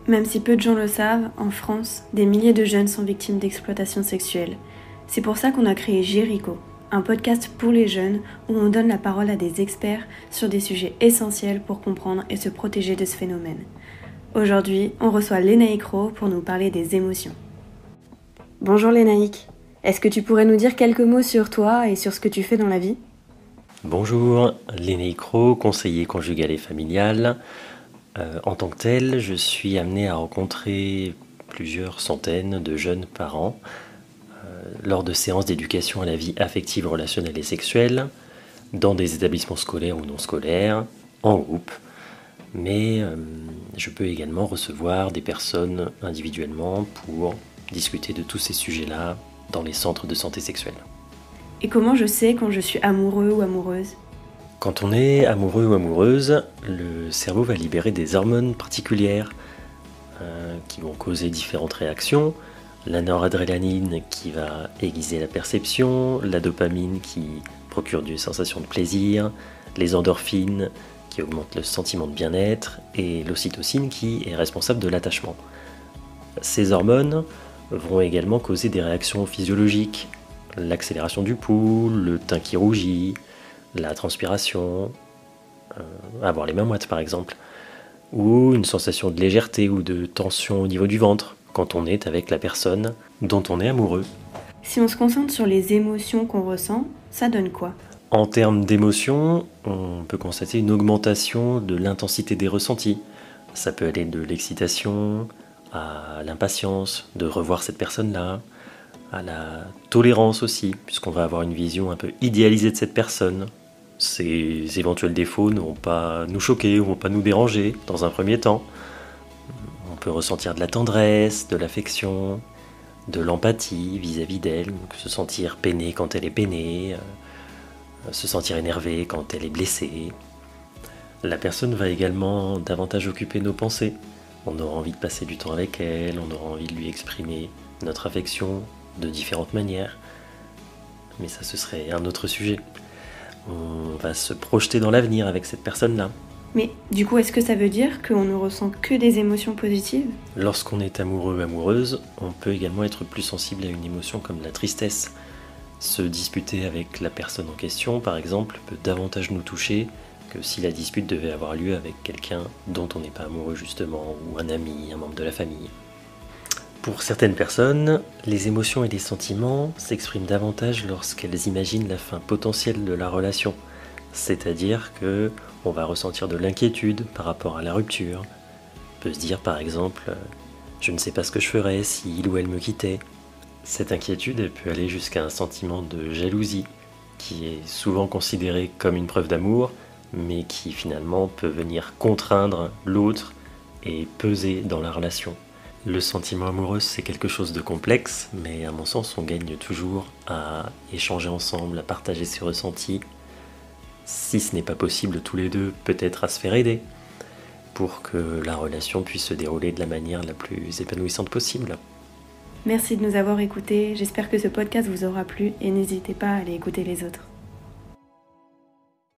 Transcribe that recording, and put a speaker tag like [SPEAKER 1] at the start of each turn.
[SPEAKER 1] Même si peu de gens le savent, en France, des milliers de jeunes sont victimes d'exploitation sexuelle. C'est pour ça qu'on a créé Jéricho, un podcast pour les jeunes où on donne la parole à des experts sur des sujets essentiels pour comprendre et se protéger de ce phénomène. Aujourd'hui, on reçoit Lénaïque Rowe pour nous parler des émotions. Bonjour Lénaïque, est-ce que tu pourrais nous dire quelques mots sur toi et sur ce que tu fais dans la vie ?
[SPEAKER 2] Bonjour, Lénaïque Rowe, conseiller conjugal et familial. En tant que tel, je suis amené à rencontrer plusieurs centaines de jeunes parents lors de séances d'éducation à la vie affective, relationnelle et sexuelle, dans des établissements scolaires ou non scolaires, en groupe. Mais je peux également recevoir des personnes individuellement pour discuter de tous ces sujets-là dans les centres de santé sexuelle.
[SPEAKER 1] Et comment je sais quand je suis amoureux ou amoureuse ?
[SPEAKER 2] Quand on est amoureux ou amoureuse, le cerveau va libérer des hormones particulières qui vont causer différentes réactions. La noradrénaline qui va aiguiser la perception, la dopamine qui procure des sensations de plaisir, les endorphines qui augmentent le sentiment de bien-être et l'ocytocine qui est responsable de l'attachement. Ces hormones vont également causer des réactions physiologiques, l'accélération du pouls, le teint qui rougit, la transpiration, avoir les mains moites par exemple, ou une sensation de légèreté ou de tension au niveau du ventre quand on est avec la personne dont on est amoureux.
[SPEAKER 1] Si on se concentre sur les émotions qu'on ressent, ça donne quoi ?
[SPEAKER 2] En termes d'émotions, on peut constater une augmentation de l'intensité des ressentis. Ça peut aller de l'excitation à l'impatience de revoir cette personne-là, à la tolérance aussi, puisqu'on va avoir une vision un peu idéalisée de cette personne. Ces éventuels défauts ne vont pas nous choquer, ne vont pas nous déranger dans un premier temps. On peut ressentir de la tendresse, de l'affection, de l'empathie vis-à-vis d'elle, donc se sentir peiné quand elle est peinée, se sentir énervé quand elle est blessée. La personne va également davantage occuper nos pensées. On aura envie de passer du temps avec elle, on aura envie de lui exprimer notre affection de différentes manières. Mais ça, ce serait un autre sujet. On va se projeter dans l'avenir avec cette personne-là.
[SPEAKER 1] Mais du coup, est-ce que ça veut dire qu'on ne ressent que des émotions positives ?
[SPEAKER 2] Lorsqu'on est amoureux ou amoureuse, on peut également être plus sensible à une émotion comme la tristesse. Se disputer avec la personne en question, par exemple, peut davantage nous toucher que si la dispute devait avoir lieu avec quelqu'un dont on n'est pas amoureux justement, ou un ami, un membre de la famille. Pour certaines personnes, les émotions et les sentiments s'expriment davantage lorsqu'elles imaginent la fin potentielle de la relation. C'est-à-dire qu'on va ressentir de l'inquiétude par rapport à la rupture. On peut se dire par exemple, je ne sais pas ce que je ferais si il ou elle me quittait. Cette inquiétude elle peut aller jusqu'à un sentiment de jalousie, qui est souvent considéré comme une preuve d'amour, mais qui finalement peut venir contraindre l'autre et peser dans la relation. Le sentiment amoureux, c'est quelque chose de complexe, mais à mon sens, on gagne toujours à échanger ensemble, à partager ses ressentis. Si ce n'est pas possible tous les deux, peut-être à se faire aider, pour que la relation puisse se dérouler de la manière la plus épanouissante possible.
[SPEAKER 1] Merci de nous avoir écoutés, j'espère que ce podcast vous aura plu et n'hésitez pas à aller écouter les autres.